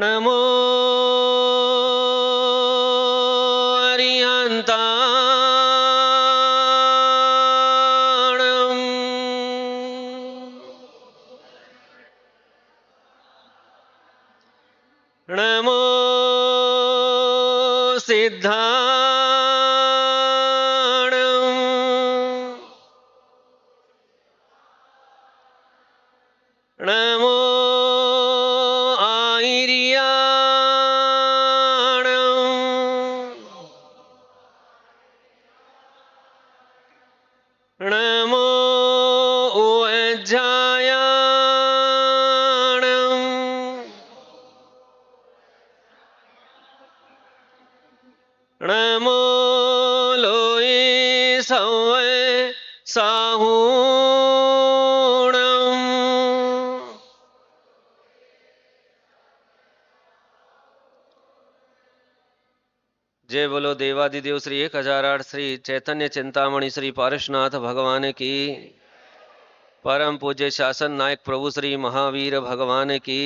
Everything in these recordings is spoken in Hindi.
नमो अरिहन्ताणम् नमो सिद्धाणम् नमो आयर्याणम् नमो उज्जायाणम् नमो लोये सवै साहूणम् जय बोलो देवादिदेव श्री 1008 श्री चैतन्य चिंतामणि श्री पारसनाथ भगवान की। परम पूज्य शासन नायक प्रभु श्री महावीर भगवान की।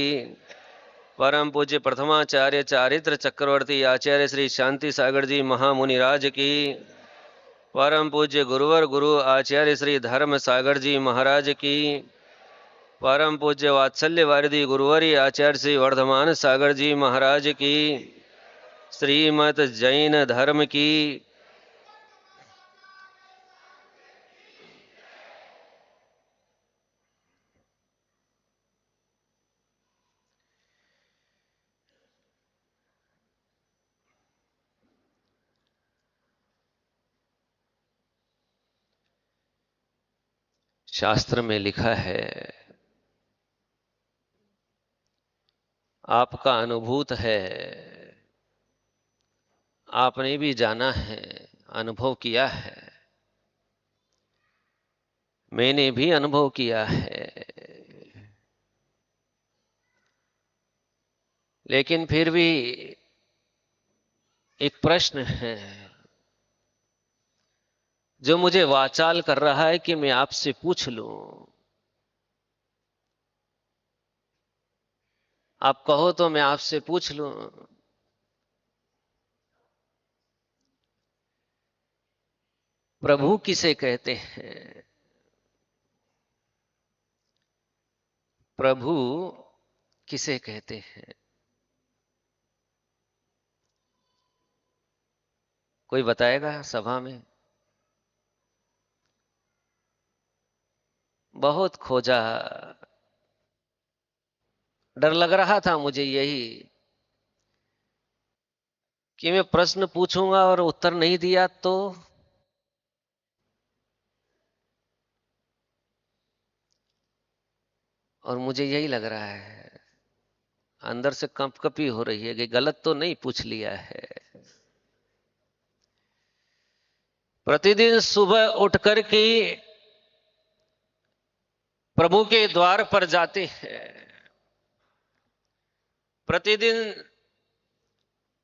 परम पूज्य प्रथमाचार्य चारित्र चक्रवर्ती आचार्य श्री शांति सागर जी महामुनिराज की। परम पूज्य गुरुवर गुरु आचार्य श्री धर्म सागर जी महाराज की। परम पूज्य वात्सल्य वारिधि गुरुवरी आचार्य श्री वर्धमान सागर जी महाराज की। श्रीमत जैन धर्म की। शास्त्र में लिखा है, आपका अनुभूत है, आपने भी जाना है, अनुभव किया है, मैंने भी अनुभव किया है। लेकिन फिर भी एक प्रश्न है जो मुझे वाचाल कर रहा है कि मैं आपसे पूछ लूं। आप कहो तो मैं आपसे पूछ लूं। प्रभु किसे कहते हैं? प्रभु किसे कहते हैं? कोई बताएगा सभा में? बहुत खोजा, डर लग रहा था मुझे यही कि मैं प्रश्न पूछूंगा और उत्तर नहीं दिया तो। और मुझे यही लग रहा है, अंदर से कंपकपी हो रही है कि गलत तो नहीं पूछ लिया है। प्रतिदिन सुबह उठकर के प्रभु के द्वार पर जाते हैं, प्रतिदिन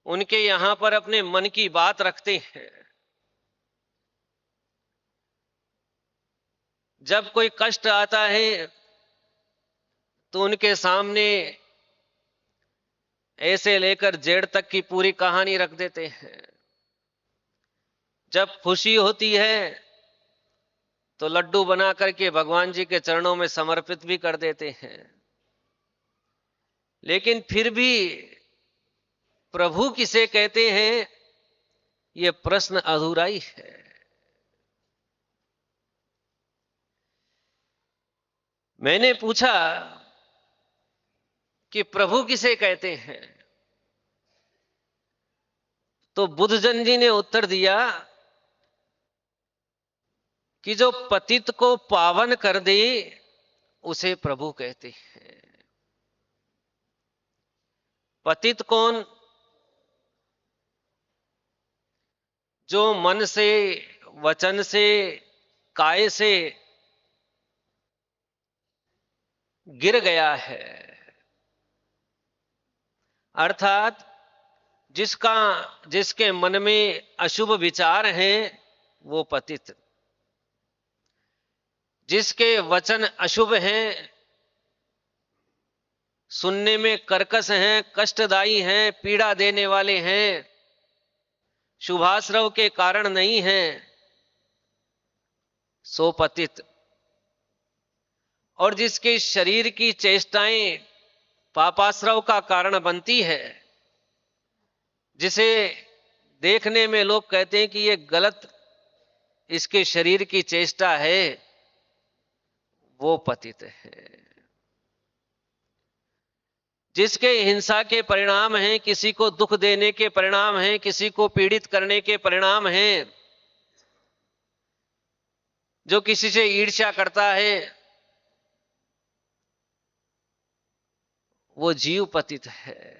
उनके यहां पर अपने मन की बात रखते हैं। जब कोई कष्ट आता है तो उनके सामने ऐसे लेकर जेड़ तक की पूरी कहानी रख देते हैं। जब खुशी होती है तो लड्डू बना करके भगवान जी के चरणों में समर्पित भी कर देते हैं। लेकिन फिर भी प्रभु किसे कहते हैं, यह प्रश्न अधूरा ही है। मैंने पूछा कि प्रभु किसे कहते हैं, तो बुद्धजन जी ने उत्तर दिया कि जो पतित को पावन कर दे उसे प्रभु कहते हैं। पतित कौन? जो मन से, वचन से, काय से गिर गया है, अर्थात जिसके मन में अशुभ विचार हैं वो पतित, जिसके वचन अशुभ हैं सुनने में कर्कश हैं, कष्टदायी हैं, पीड़ा देने वाले हैं, शुभाश्रव के कारण नहीं हैं, सो पतित। और जिसके शरीर की चेष्टाएं पापाश्रव का कारण बनती है, जिसे देखने में लोग कहते हैं कि ये गलत इसके शरीर की चेष्टा है, वो पतित है। जिसके हिंसा के परिणाम हैं, किसी को दुख देने के परिणाम हैं, किसी को पीड़ित करने के परिणाम हैं, जो किसी से ईर्ष्या करता है, वो जीव पतित है।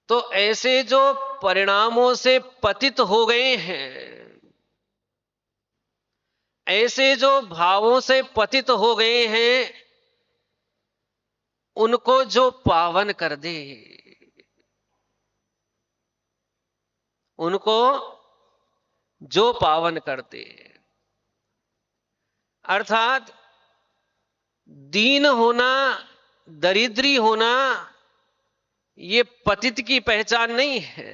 तो ऐसे जो परिणामों से पतित हो गए हैं, ऐसे जो भावों से पतित हो गए हैं, उनको जो पावन कर दे, उनको जो पावन कर दे, अर्थात दीन होना, दरिद्री होना, ये पतित की पहचान नहीं है।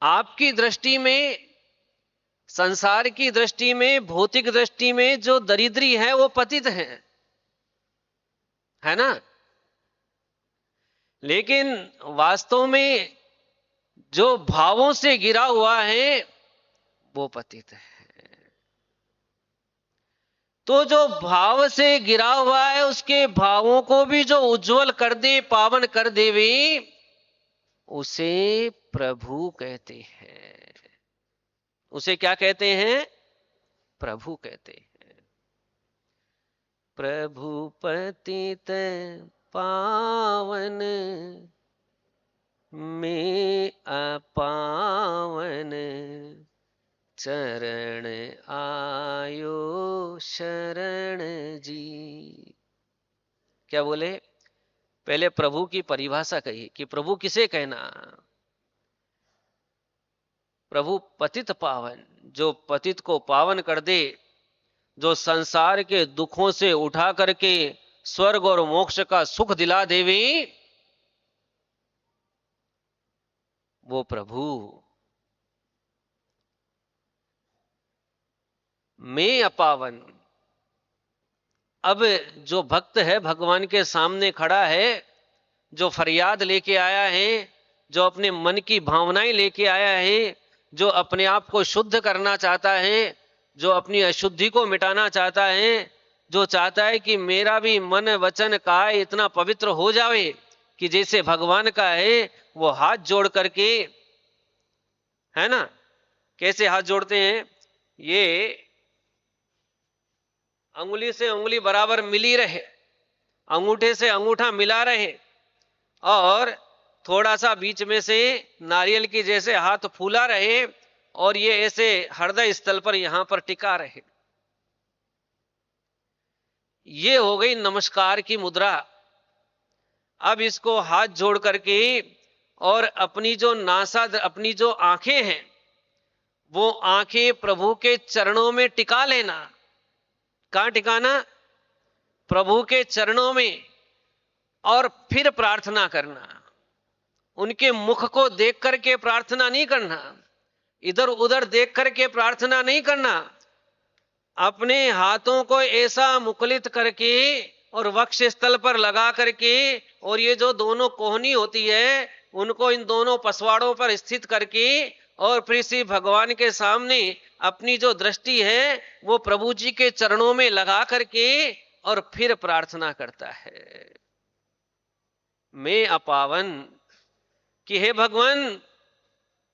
आपकी दृष्टि में, संसार की दृष्टि में, भौतिक दृष्टि में जो दरिद्री है वो पतित है ना? लेकिन वास्तव में जो भावों से गिरा हुआ है वो पतित है। तो जो भाव से गिरा हुआ है, उसके भावों को भी जो उज्जवल कर दे, पावन कर देवे, उसे प्रभु कहते हैं। उसे क्या कहते हैं? प्रभु कहते हैं। प्रभु पतित पावन में अपावन, चरण आयो शरण जी। क्या बोले? पहले प्रभु की परिभाषा कही कि प्रभु किसे कहना? प्रभु पतित पावन, जो पतित को पावन कर दे, जो संसार के दुखों से उठा करके स्वर्ग और मोक्ष का सुख दिला देवे, वो प्रभु। मैं अपावन। अब जो भक्त है, भगवान के सामने खड़ा है, जो फरियाद लेके आया है, जो अपने मन की भावनाएं लेके आया है, जो अपने आप को शुद्ध करना चाहता है, जो अपनी अशुद्धि को मिटाना चाहता है, जो चाहता है कि मेरा भी मन वचन काया इतना पवित्र हो जावे कि जैसे भगवान का है, वो हाथ जोड़ करके, है ना, कैसे हाथ जोड़ते हैं? ये अंगुली से अंगुली बराबर मिली रहे, अंगूठे से अंगूठा मिला रहे, और थोड़ा सा बीच में से नारियल की जैसे हाथ फूला रहे, और ये ऐसे हृदय स्थल पर यहां पर टिका रहे। ये हो गई नमस्कार की मुद्रा। अब इसको हाथ जोड़ करके और अपनी जो नासा, अपनी जो आंखें हैं, वो आंखें प्रभु के चरणों में टिका लेना। कहां टिकाना? प्रभु के चरणों में। और फिर प्रार्थना करना। उनके मुख को देख करके प्रार्थना नहीं करना, इधर उधर देख करके प्रार्थना नहीं करना। अपने हाथों को ऐसा मुकुलित करके और वक्ष स्थल पर लगा करके, और ये जो दोनों कोहनी होती है, उनको इन दोनों पसवाड़ों पर स्थित करके, और फिर श्री भगवान के सामने अपनी जो दृष्टि है वो प्रभु जी के चरणों में लगा करके, और फिर प्रार्थना करता है। मैं अपावन, कि हे भगवान,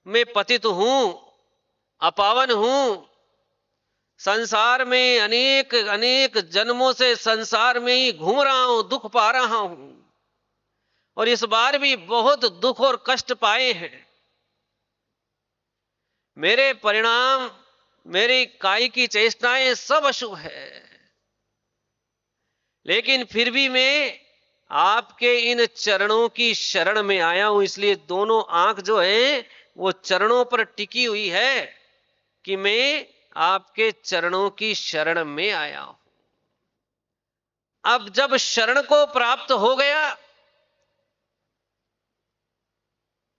मैं पतित हूं, अपावन हूं, संसार में अनेक अनेक जन्मों से संसार में ही घूम रहा हूं, दुख पा रहा हूं, और इस बार भी बहुत दुख और कष्ट पाए हैं। मेरे परिणाम, मेरी काई की चेष्टाएं सब अशुभ है, लेकिन फिर भी मैं आपके इन चरणों की शरण में आया हूं। इसलिए दोनों आंख जो है वो चरणों पर टिकी हुई है कि मैं आपके चरणों की शरण में आया हूं। अब जब शरण को प्राप्त हो गया,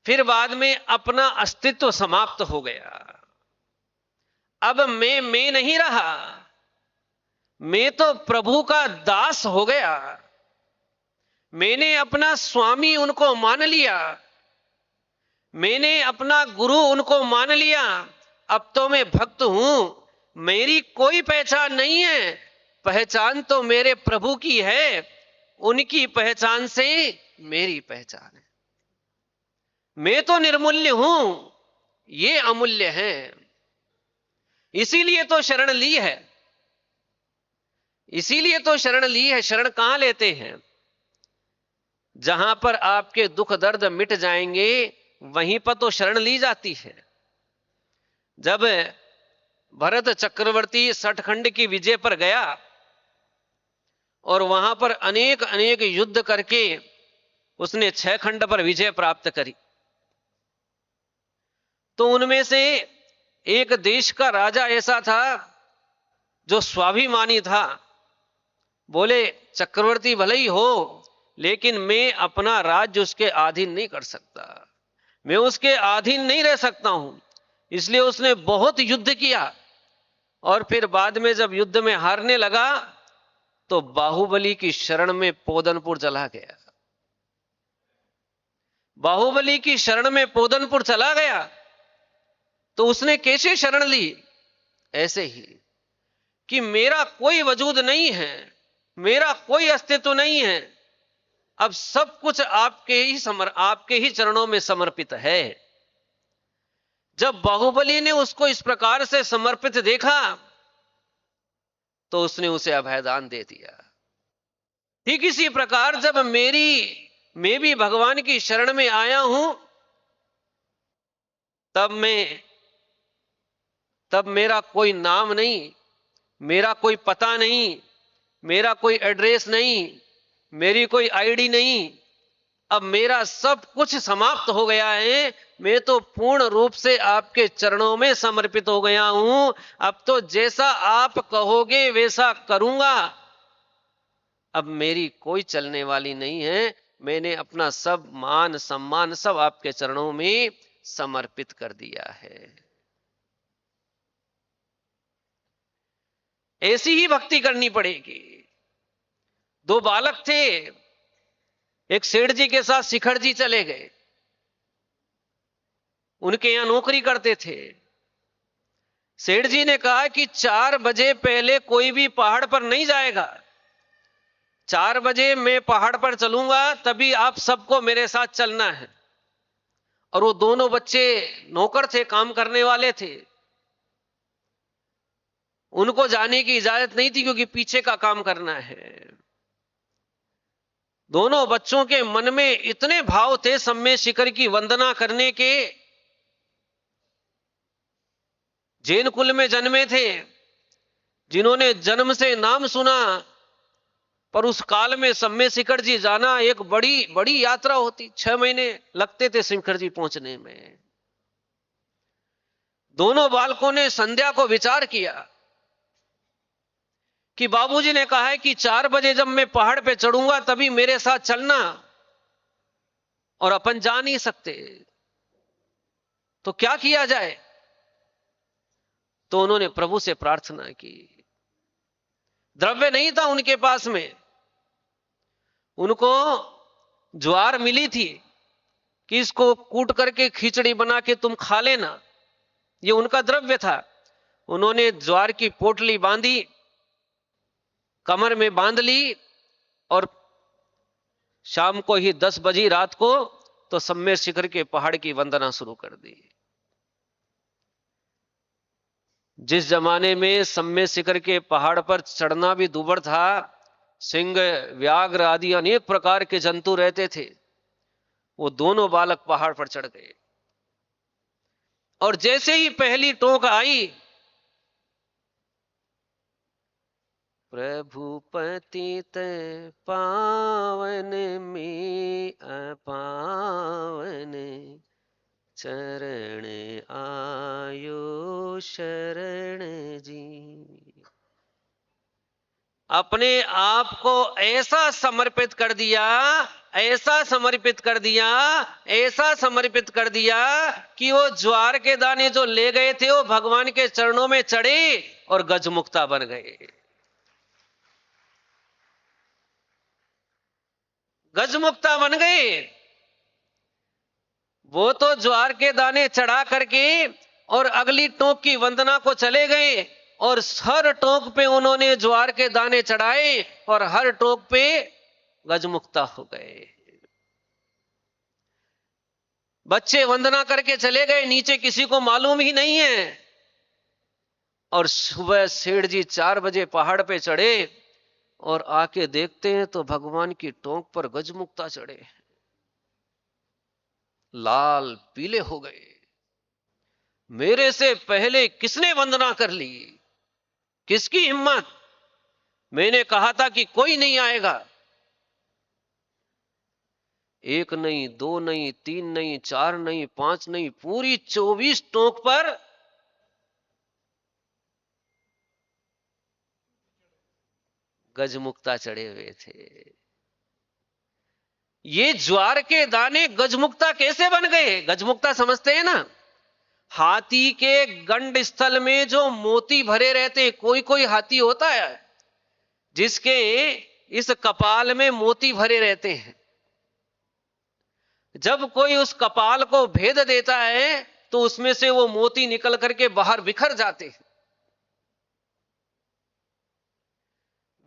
फिर बाद में अपना अस्तित्व समाप्त हो गया। अब मैं नहीं रहा, मैं तो प्रभु का दास हो गया। मैंने अपना स्वामी उनको मान लिया, मैंने अपना गुरु उनको मान लिया। अब तो मैं भक्त हूं, मेरी कोई पहचान नहीं है, पहचान तो मेरे प्रभु की है, उनकी पहचान से मेरी पहचान है। मैं तो निर्मूल्य हूं, ये अमूल्य है, इसीलिए तो शरण ली है, इसीलिए तो शरण ली है। शरण कहां लेते हैं? जहां पर आपके दुख दर्द मिट जाएंगे, वहीं पर तो शरण ली जाती है। जब भरत चक्रवर्ती सठखंड की विजय पर गया और वहां पर अनेक अनेक युद्ध करके उसने 6 खंड पर विजय प्राप्त करी, तो उनमें से एक देश का राजा ऐसा था जो स्वाभिमानी था। बोले, चक्रवर्ती भले ही हो, लेकिन मैं अपना राज्य उसके अधीन नहीं कर सकता, मैं उसके अधीन नहीं रह सकता हूं। इसलिए उसने बहुत युद्ध किया और फिर बाद में जब युद्ध में हारने लगा तो बाहुबली की शरण में पोदनपुर चला गया। बाहुबली की शरण में पोदनपुर चला गया तो उसने कैसे शरण ली? ऐसे ही कि मेरा कोई वजूद नहीं है, मेरा कोई अस्तित्व नहीं है, अब सब कुछ आपके ही चरणों में समर्पित है। जब बाहुबली ने उसको इस प्रकार से समर्पित देखा तो उसने उसे अभयदान दे दिया। ठीक इसी प्रकार जब मैं भी भगवान की शरण में आया हूं, तब मेरा कोई नाम नहीं, मेरा कोई पता नहीं, मेरा कोई एड्रेस नहीं, मेरी कोई आईडी नहीं, अब मेरा सब कुछ समाप्त हो गया है। मैं तो पूर्ण रूप से आपके चरणों में समर्पित हो गया हूं। अब तो जैसा आप कहोगे वैसा करूंगा, अब मेरी कोई चलने वाली नहीं है। मैंने अपना सब मान सम्मान सब आपके चरणों में समर्पित कर दिया है। ऐसी ही भक्ति करनी पड़ेगी। 2 बालक थे, एक सेठ जी के साथ शिखर जी चले गए, उनके यहां नौकरी करते थे। सेठ जी ने कहा कि 4 बजे पहले कोई भी पहाड़ पर नहीं जाएगा, 4 बजे मैं पहाड़ पर चलूंगा, तभी आप सबको मेरे साथ चलना है। और वो दोनों बच्चे नौकर थे, काम करने वाले थे, उनको जाने की इजाजत नहीं थी क्योंकि पीछे का काम करना है। दोनों बच्चों के मन में इतने भाव थे सम्मेद शिखर की वंदना करने के। जैन कुल में जन्मे थे, जिन्होंने जन्म से नाम सुना, पर उस काल में सम्मेद शिखर जी जाना एक बड़ी बड़ी यात्रा होती, 6 महीने लगते थे शिखर जी पहुंचने में। दोनों बालकों ने संध्या को विचार किया कि बाबूजी ने कहा है कि 4 बजे जब मैं पहाड़ पे चढ़ूंगा तभी मेरे साथ चलना, और अपन जा नहीं सकते, तो क्या किया जाए? तो उन्होंने प्रभु से प्रार्थना की। द्रव्य नहीं था उनके पास में, उनको ज्वार मिली थी कि इसको कूट करके खिचड़ी बना के तुम खा लेना, ये उनका द्रव्य था। उन्होंने ज्वार की पोटली बांधी, कमर में बांध ली, और शाम को ही 10 बजी रात को तो सम्मेद शिखर के पहाड़ की वंदना शुरू कर दी। जिस जमाने में सम्मेद शिखर के पहाड़ पर चढ़ना भी दूभर था, सिंह, व्याघ्र आदि अनेक प्रकार के जंतु रहते थे, वो दोनों बालक पहाड़ पर चढ़ गए। और जैसे ही पहली टोक आई, प्रभु पतित पावन में अपावन, चरण आयो शरण जी। अपने आप को ऐसा समर्पित कर दिया, ऐसा समर्पित कर दिया, ऐसा समर्पित कर दिया कि वो ज्वार के दाने जो ले गए थे वो भगवान के चरणों में चढ़े और गजमुक्ता बन गए। गजमुक्ता बन गए। वो तो ज्वार के दाने चढ़ा करके और अगली टोक की वंदना को चले गए और हर टोक पे उन्होंने ज्वार के दाने चढ़ाए और हर टोक पे गजमुक्ता हो गए। बच्चे वंदना करके चले गए, नीचे किसी को मालूम ही नहीं है। और सुबह सेठ जी 4 बजे पहाड़ पे चढ़े और आके देखते हैं तो भगवान की टोंक पर गजमुक्ता चढ़े, लाल पीले हो गए। मेरे से पहले किसने वंदना कर ली? किसकी हिम्मत? मैंने कहा था कि कोई नहीं आएगा। 1 नहीं, 2 नहीं, 3 नहीं, 4 नहीं, 5 नहीं, पूरी 24 टोक पर गजमुक्ता चढ़े हुए थे। ये ज्वार के दाने गजमुक्ता कैसे बन गए? गजमुक्ता समझते हैं ना, हाथी के गंड स्थल में जो मोती भरे रहते, कोई कोई हाथी होता है जिसके इस कपाल में मोती भरे रहते हैं। जब कोई उस कपाल को भेद देता है तो उसमें से वो मोती निकल करके बाहर बिखर जाते हैं।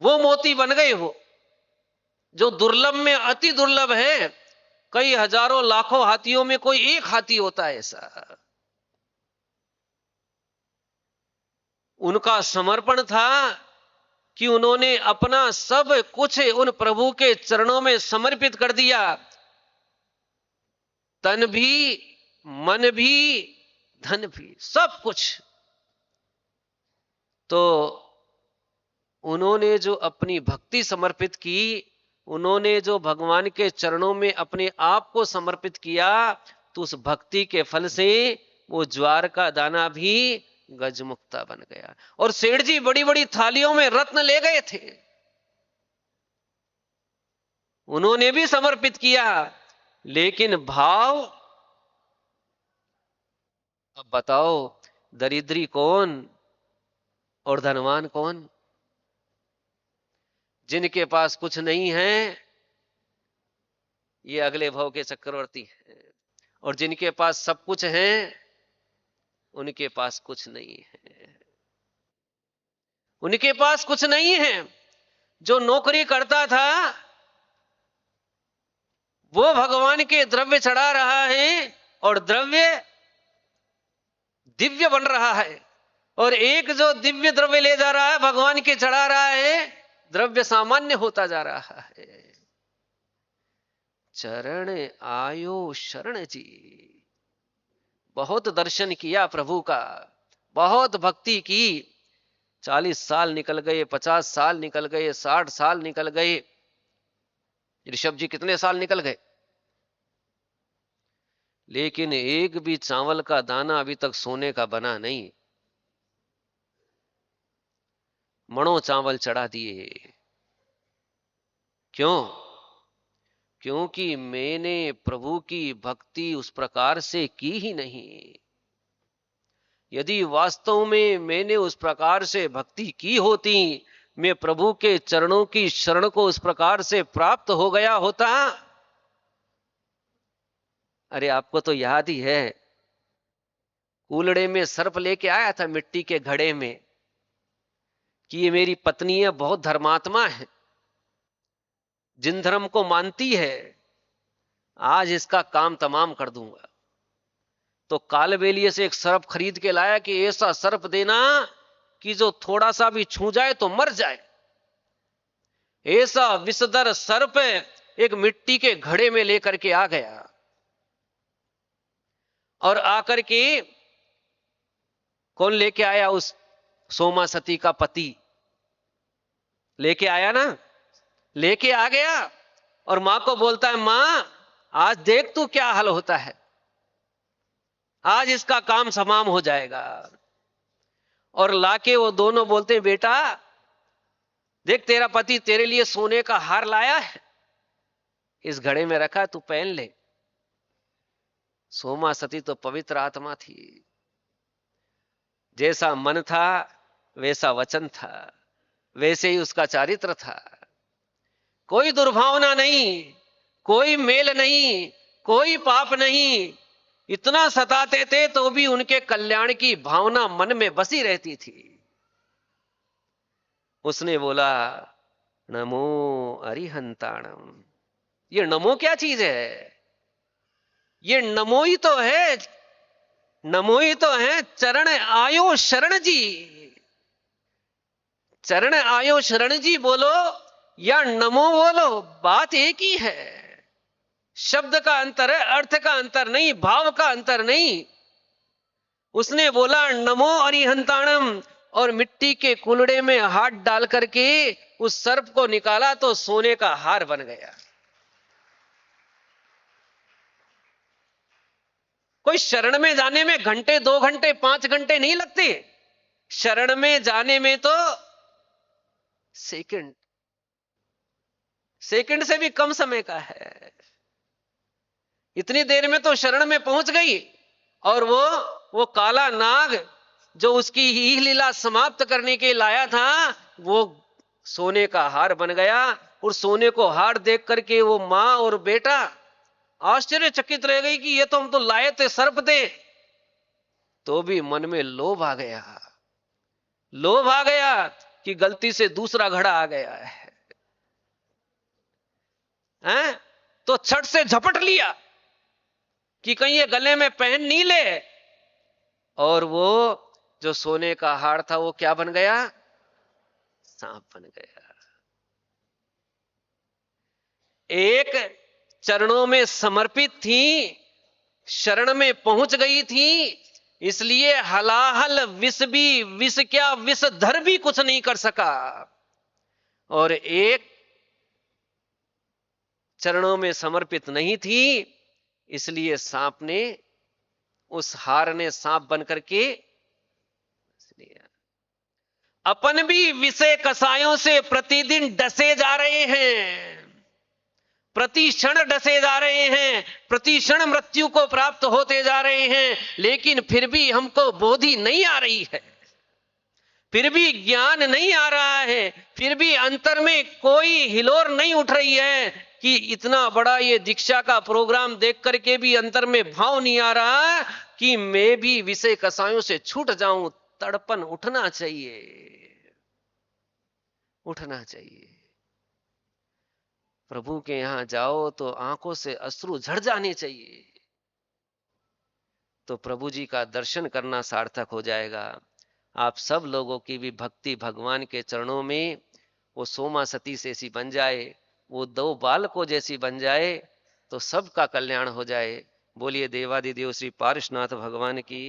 वो मोती बन गए हो, जो दुर्लभ में अति दुर्लभ है। कई हजारों लाखों हाथियों में कोई एक हाथी होता है ऐसा। उनका समर्पण था कि उन्होंने अपना सब कुछ उन प्रभु के चरणों में समर्पित कर दिया। तन भी, मन भी, धन भी, सब कुछ। तो उन्होंने जो अपनी भक्ति समर्पित की, उन्होंने जो भगवान के चरणों में अपने आप को समर्पित किया, तो उस भक्ति के फल से वो ज्वार का दाना भी गजमुक्ता बन गया। और सेठ जी बड़ी बड़ी थालियों में रत्न ले गए थे, उन्होंने भी समर्पित किया, लेकिन भाव। अब बताओ, दरिद्री कौन और धनवान कौन? जिनके पास कुछ नहीं है ये अगले भाव के चक्रवर्ती हैं, और जिनके पास सब कुछ है उनके पास कुछ नहीं है। उनके पास कुछ नहीं है। जो नौकरी करता था वो भगवान के द्रव्य चढ़ा रहा है और द्रव्य दिव्य बन रहा है, और एक जो दिव्य द्रव्य ले जा रहा है भगवान के चढ़ा रहा है, द्रव्य सामान्य होता जा रहा है। चरण आयो शरण जी। बहुत दर्शन किया प्रभु का, बहुत भक्ति की। 40 साल निकल गए, 50 साल निकल गए, 60 साल निकल गए। ऋषभ जी कितने साल निकल गए, लेकिन एक भी चावल का दाना अभी तक सोने का बना नहीं। मणों चावल चढ़ा दिए। क्यों? क्योंकि मैंने प्रभु की भक्ति उस प्रकार से की ही नहीं। यदि वास्तव में मैंने उस प्रकार से भक्ति की होती, मैं प्रभु के चरणों की शरण को उस प्रकार से प्राप्त हो गया होता। अरे आपको तो याद ही है, कूलड़े में सर्प लेके आया था मिट्टी के घड़े में कि ये मेरी पत्नी है, बहुत धर्मात्मा है, जिन धर्म को मानती है, आज इसका काम तमाम कर दूंगा। तो कालबेलिए से एक सर्प खरीद के लाया कि ऐसा सर्प देना कि जो थोड़ा सा भी छू जाए तो मर जाए। ऐसा विषधर सर्प एक मिट्टी के घड़े में लेकर के आ गया, और आकर के कौन लेके आया? उस सोमा सती का पति लेके आया ना, लेके आ गया, और मां को बोलता है, मां आज देख तू क्या हाल होता है। आज इसका काम तमाम हो जाएगा। और लाके वो दोनों बोलते हैं, बेटा देख तेरा पति तेरे लिए सोने का हार लाया है, इस घड़े में रखा, तू पहन ले। सोमा सती तो पवित्र आत्मा थी, जैसा मन था वैसा वचन था, वैसे ही उसका चारित्र था। कोई दुर्भावना नहीं, कोई मेल नहीं, कोई पाप नहीं। इतना सताते थे तो भी उनके कल्याण की भावना मन में बसी रहती थी। उसने बोला, नमो अरिहंताणम। ये नमो क्या चीज है? ये नमो ही तो है, नमो ही तो है। चरण आयो शरण जी, चरण आयो शरण जी बोलो या नमो बोलो, बात एक ही है। शब्द का अंतर है, अर्थ का अंतर नहीं, भाव का अंतर नहीं। उसने बोला नमो अरिहंताणम, और मिट्टी के कुलड़े में हाथ डाल करके उस सर्प को निकाला तो सोने का हार बन गया। कोई शरण में जाने में घंटे, 2 घंटे, 5 घंटे नहीं लगते। शरण में जाने में तो सेकंड, सेकंड से भी कम समय का है। इतनी देर में तो शरण में पहुंच गई। और वो काला नाग जो उसकी ही लीला समाप्त करने के लाया था, वो सोने का हार बन गया। और सोने को हार देख करके वो मां और बेटा आश्चर्यचकित रह गई कि ये तो हम तो लाए थे सर्प थे। तो भी मन में लोभ आ गया, लोभ आ गया कि गलती से दूसरा घड़ा आ गया है? तो छट से झपट लिया कि कहीं ये गले में पहन नहीं ले। और वो जो सोने का हार था वो क्या बन गया? सांप बन गया। एक चरणों में समर्पित थी, शरण में पहुंच गई थी, इसलिए हलाहल विष भी, विष क्या विषधर भी कुछ नहीं कर सका। और एक चरणों में समर्पित नहीं थी, इसलिए सांप ने, उस हार ने सांप बन करके लिया। अपन भी विषय कसायों से प्रतिदिन डसे जा रहे हैं, प्रति क्षण डसे जा रहे हैं, प्रति क्षण मृत्यु को प्राप्त होते जा रहे हैं। लेकिन फिर भी हमको बोधि नहीं आ रही है, फिर भी ज्ञान नहीं आ रहा है, फिर भी अंतर में कोई हिलोर नहीं उठ रही है कि इतना बड़ा ये दीक्षा का प्रोग्राम देख करके भी अंतर में भाव नहीं आ रहा कि मैं भी विषय कसायों से छूट जाऊं। तड़पन उठना चाहिए, उठना चाहिए। प्रभु के यहां जाओ तो आंखों से अश्रु झड़ जाने चाहिए, तो प्रभु जी का दर्शन करना सार्थक हो जाएगा। आप सब लोगों की भी भक्ति भगवान के चरणों में वो सोमा सती जैसी बन जाए, वो 2 बालकों जैसी बन जाए, तो सबका कल्याण हो जाए। बोलिए देवादिदेव श्री पारशुनाथ भगवान की।